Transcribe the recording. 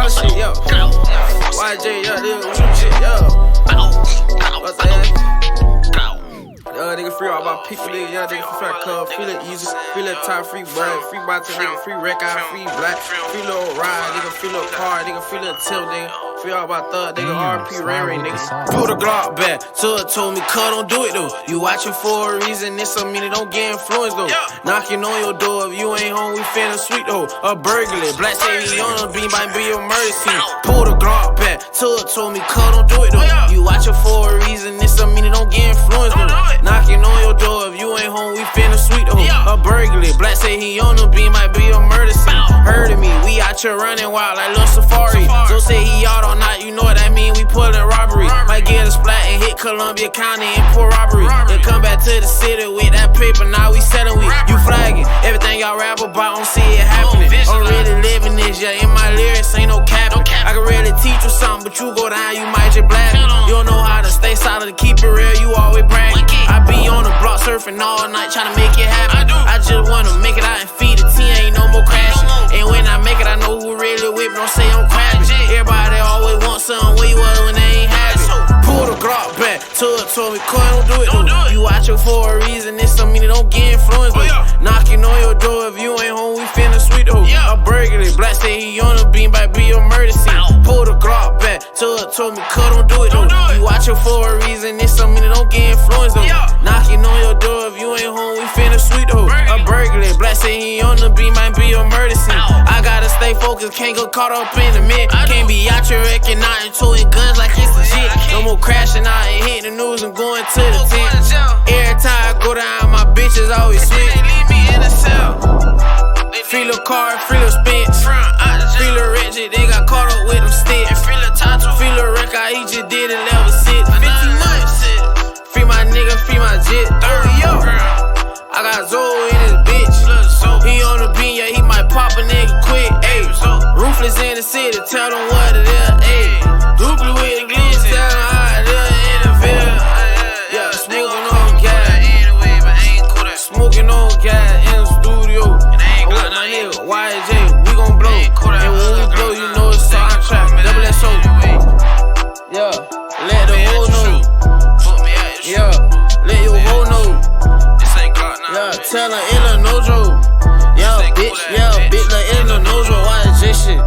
All shit, yo. YJ, yo, this shit, yo. What's that? Nigga free all about people, nigga. Yeah, nigga free club, free little easy, free little time, free bud, free bottle, nigga, free record, free black, free little ride, nigga, free little car, nigga, free little tilt, nigga. Free all about thug, nigga, RP Ray, nigga. Pull the Glock back, Tug told me, cut, don't do it though. You watching for a reason, this don't mean it don't get influenced though. Knocking on your door, if you ain't home, we finna sweet though. A burglary, black say he on a beam, might be a murder scene. Pull the Glock back, Tug told me, cut, don't do it though. You watching for a reason, this don't mean it don't get influenced though. Knocking on your door, if you ain't home, we finna sweet though. A burglary, black say he on a beam, might be a murder scene. Heard of me, we out here running wild like Lil Safari. So say he out all night, you know what that mean, we pullin' robbery. Might get a splat and hit Columbia County and pull robbery. Then come back to the city with that paper, now we selling weed. You flagging, everything y'all rap about, don't see it happening. I'm really living this, yeah, in my lyrics ain't no capping. I can really teach you something, but you go down, you might just blab it. You don't know how to stay solid and keep it real, you always bragging. I be on the block surfing all night, tryna make it happen. I just wanna make it out and feed the team, ain't no more crashing. And when I make it, I know who really with me, don't say I'm crapping. Everybody always want something where you was when they ain't have it. Pull the Glock back, Tug told me, "Coy, don't do it though. You watching for a reason, this don't mean it don't get influenced though. Knocking on your door, if you ain't home, we finna sweet though. A burglary, black say he on a beam, might be a murder scene. Pull the Glock back, Tug told me, "Cut, don't do it though. You watching for a reason, this don't mean it don't get influenced though. Knocking on your door, if you ain't home, we finna sweet though. A burglary, black say he on the beam, might be a murder scene. I gotta stay focused, can't get caught up in the mid. Can't be out here wrecking out and towing guns like it's legit. No more crashing out and hitting the news and going to the tent. Every time I go down, my bitches always sweet. Free little car, free little Spence. Free little Reggie, they got caught up with them sticks. Free little record, he just did it level 6. 15 months. Free my nigga, free my jet. 30 up. I got Zoe in his bitch. He on the beam, yeah, he might pop a nigga quick. Ayy, ruthless in the city, tell them what it is. Ayy, duplicate with the glitch, tell them how it is in the field. Yeah, smoking on gas. Smoking on gas in the studio. I'm with my nigga, YJ, we gon' blow. And when we blow, you know it's soundtrack. Double S.O. Yeah, let the whole know. Yeah, let your whole know. Yeah, tell her in the nojo. Yeah, bitch, like in the nojo. YJ shit.